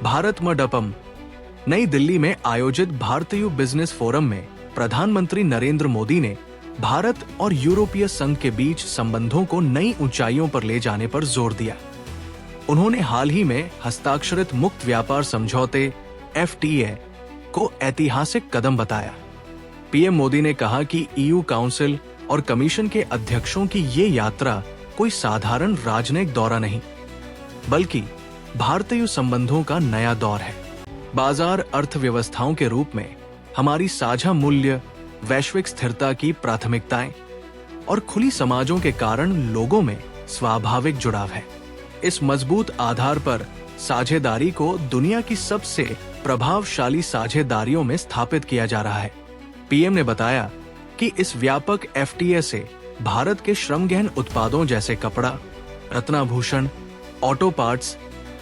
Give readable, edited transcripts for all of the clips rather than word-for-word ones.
भारत मंडपम। नई दिल्ली में आयोजित भारतीय बिजनेस फोरम में प्रधानमंत्री नरेंद्र मोदी ने भारत और यूरोपीय संघ के बीच संबंधों को नई ऊंचाइयों पर ले जाने पर जोर दिया। उन्होंने हाल ही में हस्ताक्षरित मुक्त व्यापार समझौते FTA को ऐतिहासिक कदम बताया। पीएम मोदी ने कहा कि EU काउंसिल और कमीशन के अध्यक्षों की ये यात्रा कोई साधारण राजनयिक दौरा नहीं, बल्कि भारतीय संबंधों का नया दौर है। बाजार अर्थव्यवस्थाओं के रूप में हमारी साझा मूल्य, वैश्विक स्थिरता की प्राथमिकताएं और खुली समाजों के कारण लोगों में स्वाभाविक जुड़ाव है। इस मजबूत आधार पर साझेदारी को दुनिया की सबसे प्रभावशाली साझेदारियों में स्थापित किया जा रहा है। पीएम ने बताया कि इस व्यापक FTA से भारत के श्रमगहन उत्पादों जैसे कपड़ा, रत्नाभूषण, ऑटो पार्ट्स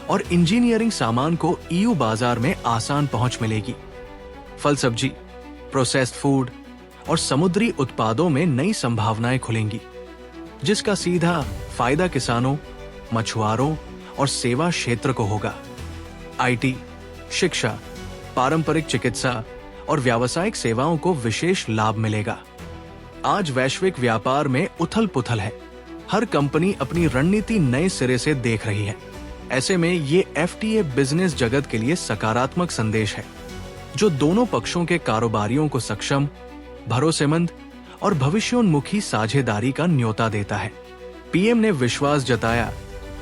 और इंजीनियरिंग सामान को EU बाजार में आसान पहुंच मिलेगी। फल सब्जी, प्रोसेस्ड फूड और समुद्री उत्पादों में नई संभावनाएं खुलेंगी, जिसका सीधा फायदा किसानों, मछुआरों और सेवा क्षेत्र को होगा। IT, शिक्षा, पारंपरिक चिकित्सा और व्यावसायिक सेवाओं को विशेष लाभ मिलेगा। आज वैश्विक व्यापार में उथल-पुथल है। हर कंपनी अपनी रणनीति नए सिरे से देख रही है। ऐसे में ये FTA बिजनेस जगत के लिए सकारात्मक संदेश है, जो दोनों पक्षों के कारोबारियों को सक्षम, भरोसेमंद और भविष्योन्मुखी साझेदारी का न्योता देता है। पीएम ने विश्वास जताया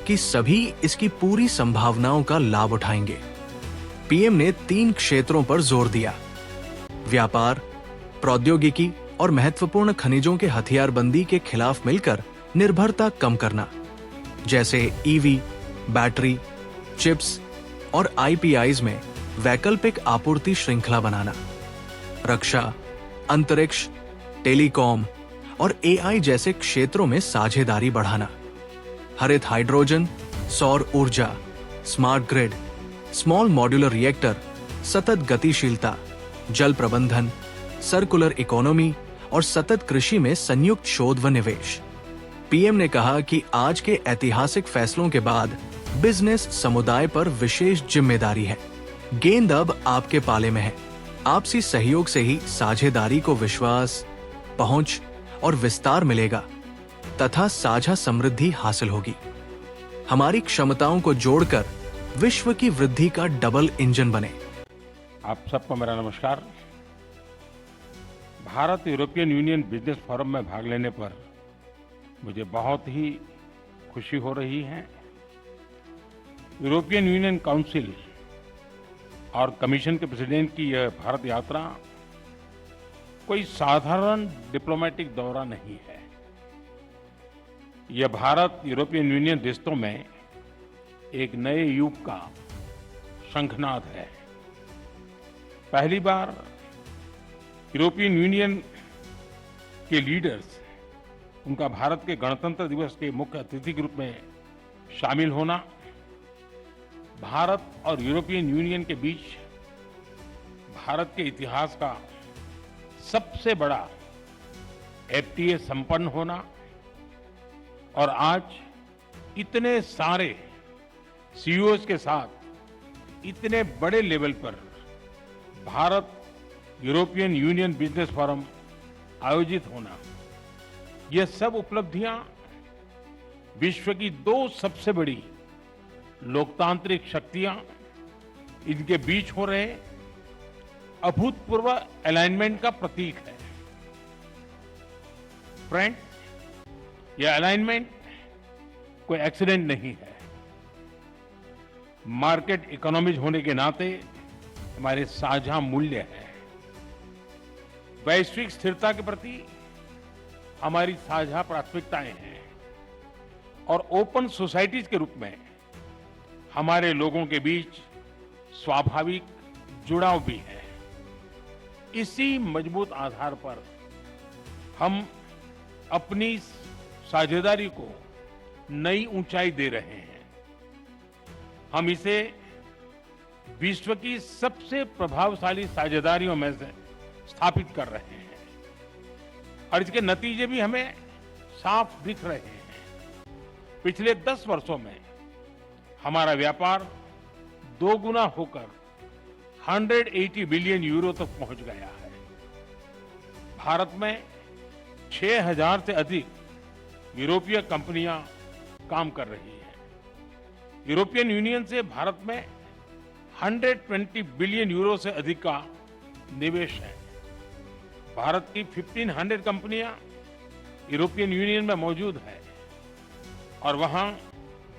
कि सभी इसकी पूरी संभावनाओं का लाभ उठाएंगे। पीएम ने 3 क्षेत्रों पर जोर दिया: व्यापार, प्रौद्योगिकी और महत्वपूर्ण खनिजों के हथियारबंदी के खिलाफ मिलकर निर्भरता कम करना, जैसे EV, बैटरी, चिप्स और IPIs में वैकल्पिक आपूर्ति श्रृंखला बनाना, रक्षा, अंतरिक्ष, टेलीकॉम और AI जैसे क्षेत्रों में साझेदारी बढ़ाना, हरित हाइड्रोजन, सौर ऊर्जा, smart grid, small modular reactor, सतत गतिशीलता, जल प्रबंधन, सर्कुलर इकोनॉमी और सतत कृषि में संयुक्त शोध व निवेश। पीएम ने कहा कि आज के ऐतिहासिक फैसलों के बाद बिजनेस समुदाय पर विशेष जिम्मेदारी है। गेंद अब आपके पाले में है। आपसी सहयोग से ही साझेदारी को विश्वास, पहुंच और विस्तार मिलेगा तथा साझा समृद्धि हासिल होगी। हमारी क्षमताओं को जोड़कर विश्व की वृद्धि का डबल इंजन बने। आप सबको मेरा नमस्कार। Bharat European union business forum में भाग लेने पर मुझे बहुत ही खुशी हो रही है। यूरोपियन यूनियन काउंसिल और कमीशन के प्रेसिडेंट की यह भारत यात्रा कोई साधारण डिप्लोमेटिक दौरा नहीं है। यह भारत यूरोपियन यूनियन रिश्तों में एक नए युग का शंखनाद है। पहली बार यूरोपियन यूनियन के लीडर्स, उनका भारत के गणतंत्र दिवस के मुख्य अतिथि के रूप में शामिल होना, भारत और यूरोपियन यूनियन के बीच भारत के इतिहास का सबसे बड़ा FTA संपन्न होना और आज इतने सारे CEOs के साथ इतने बड़े लेवल पर Bharat European union business forum आयोजित होना, ये सब उपलब्धियां विश्व की 2 सबसे बड़ी लोकतांत्रिक शक्तियां, इनके बीच हो रहे अभूतपूर्व अलाइनमेंट का प्रतीक है। फ्रेंड, यह अलाइनमेंट कोई एक्सीडेंट नहीं है। मार्केट इकोनॉमीज होने के नाते हमारे साझा मूल्य है। वैश्विक स्थिरता के प्रति हमारी साझा प्राथमिकताएं हैं और ओपन सोसाइटीज के रूप में हमारे लोगों के बीच स्वाभाविक जुड़ाव भी है। इसी मजबूत आधार पर हम अपनी साझेदारी को नई ऊंचाई दे रहे हैं। हम इसे विश्व की सबसे प्रभावशाली साझेदारियों में से स्थापित कर रहे हैं और इसके नतीजे भी हमें साफ दिख रहे हैं। पिछले 10 वर्षों में हमारा व्यापार दो गुना होकर 180 बिलियन यूरो तक पहुंच गया है। भारत में 6000 से अधिक यूरोपीय कंपनियां काम कर रही हैं। यूरोपियन यूनियन से भारत में 120 बिलियन यूरो से अधिक का निवेश है। भारत की 1500 कंपनियां यूरोपियन यूनियन में मौजूद है और वहां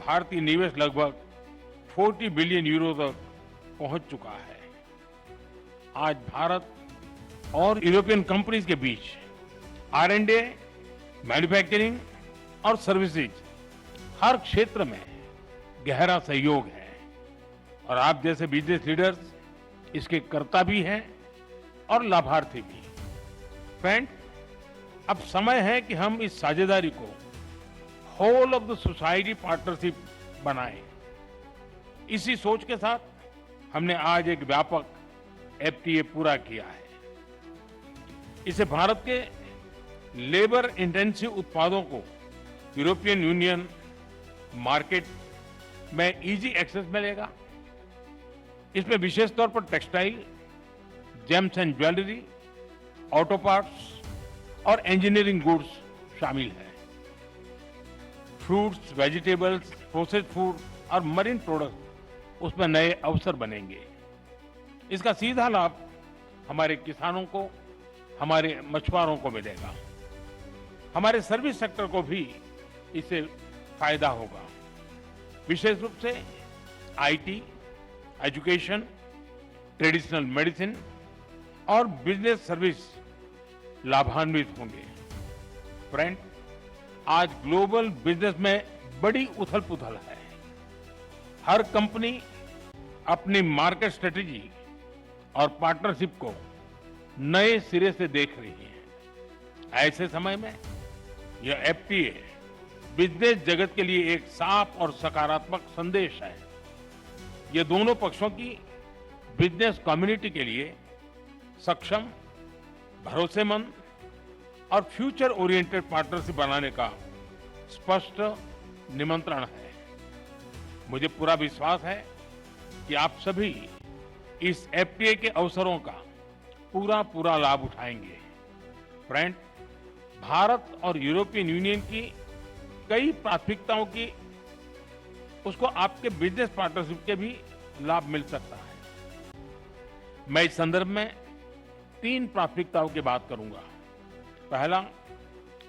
भारतीय निवेश लगभग 40 बिलियन यूरो तक पहुंच चुका है। आज भारत और यूरोपियन कंपनीज के बीच R&D, मैन्युफैक्चरिंग और सर्विसेज हर क्षेत्र में गहरा सहयोग है और आप जैसे बिजनेस लीडर्स इसके कर्ता भी हैं और लाभार्थी भी। फ्रेंड, अब समय है कि हम इस साझेदारी को whole of the society partnership बनाएं। इसी सोच के साथ हमने आज एक व्यापक FTA पूरा किया है। इसे भारत के लेबर इंटेंसिव उत्पादों को यूरोपियन यूनियन मार्केट में इजी एक्सेस मिलेगा। इसमें विशेष तौर पर textile, James and jewellery, auto parts और इंजीनियरिंग गुड्स शामिल हैं। फ्रूट्स, वेजिटेबल्स, प्रोसेस्ड फूड और मरीन प्रोडक्ट उसमें नए अवसर बनेंगे। इसका सीधा लाभ हमारे किसानों को, हमारे मछुआरों को मिलेगा। हमारे सर्विस सेक्टर को भी इससे फायदा होगा। विशेष रूप से IT, एजुकेशन, ट्रेडिशनल मेडिसिन और बिजनेस सर्विस लाभान्वित होंगे। फ्रेंड, आज ग्लोबल बिजनेस में बड़ी उथल-पुथल है। हर कंपनी अपनी मार्केट स्ट्रेटेजी और पार्टनरशिप को नए सिरे से देख रही है। ऐसे समय में यह FTA बिजनेस जगत के लिए एक साफ और सकारात्मक संदेश है। ये दोनों पक्षों की बिजनेस कम्युनिटी के लिए सक्षम, भरोसेमंद और फ्यूचर ओरिएंटेड पार्टनरशिप बनाने का स्पष्ट निमंत्रण है। मुझे पूरा विश्वास है कि आप सभी इस FTA के अवसरों का पूरा लाभ उठाएंगे। फ्रेंड, भारत और यूरोपियन यूनियन की कई प्राथमिकताओं की उसको आपके बिजनेस पार्टनरशिप के भी लाभ मिल सकता है। मैं इस संदर्भ में 3 प्राथमिकताओं की बात करूंगा। पहला,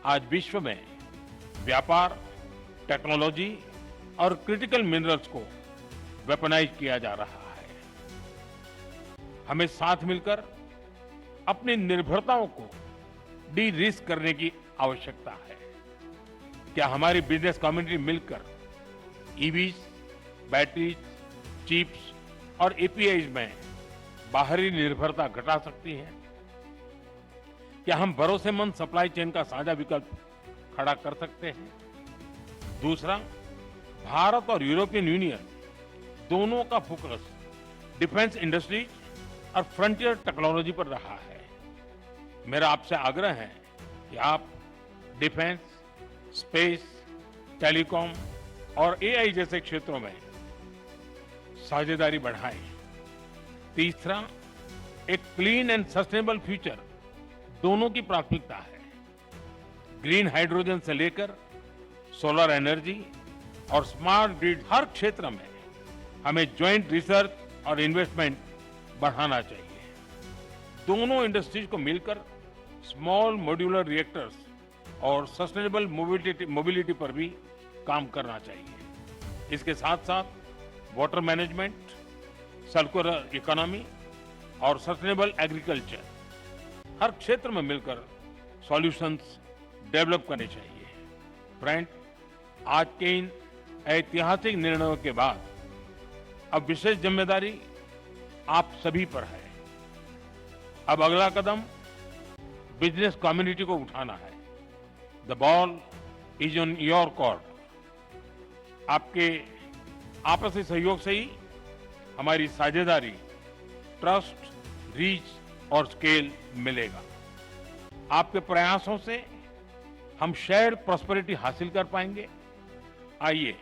आज विश्व में व्यापार, टेक्नोलॉजी और क्रिटिकल मिनरल्स को वेपनाइज किया जा रहा है। हमें साथ मिलकर अपनी निर्भरताओं को डी रिस्क करने की आवश्यकता है। क्या हमारी बिजनेस कम्युनिटी मिलकर EVs, बैटरीज, चिप्स और APIs में बाहरी निर्भरता घटा सकती है? क्या हम भरोसेमंद सप्लाई चेन का साझा विकल्प खड़ा कर सकते हैं? दूसरा, भारत और यूरोपियन यूनियन दोनों का फोकस डिफेंस इंडस्ट्रीज और फ्रंटियर टेक्नोलॉजी पर रहा है। मेरा आपसे आग्रह है कि आप डिफेंस, स्पेस, टेलीकॉम और AI जैसे क्षेत्रों में साझेदारी बढ़ाएं। तीसरा, एक क्लीन एंड सस्टेनेबल फ्यूचर दोनों की प्राथमिकता है। ग्रीन हाइड्रोजन से लेकर सोलर एनर्जी और स्मार्ट ग्रिड, हर क्षेत्र में हमें ज्वाइंट रिसर्च और इन्वेस्टमेंट बढ़ाना चाहिए। दोनों इंडस्ट्रीज को मिलकर स्मॉल मॉड्यूलर रिएक्टर्स और सस्टेनेबल मोबिलिटी पर भी काम करना चाहिए। इसके साथ साथ वाटर मैनेजमेंट, सर्कुलर इकोनॉमी और सस्टेनेबल एग्रीकल्चर, हर क्षेत्र में मिलकर सॉल्यूशंस डेवलप करने चाहिए। फ्रेंड, आज के इन ऐतिहासिक निर्णयों के बाद अब विशेष जिम्मेदारी आप सभी पर है। अब अगला कदम बिजनेस कम्युनिटी को उठाना है। The ball is on your court. आपके आपसी सहयोग से ही हमारी साझेदारी ट्रस्ट, रीच और स्केल मिलेगा। आपके प्रयासों से हम शेयर्ड प्रॉस्पेरिटी हासिल कर पाएंगे। आइए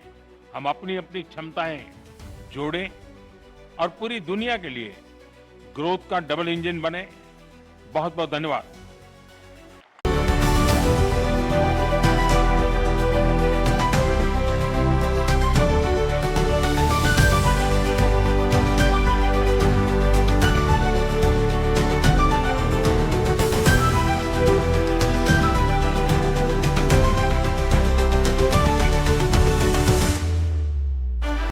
हम अपनी अपनी क्षमताएं जोड़ें और पूरी दुनिया के लिए ग्रोथ का डबल इंजन बने। बहुत बहुत धन्यवाद।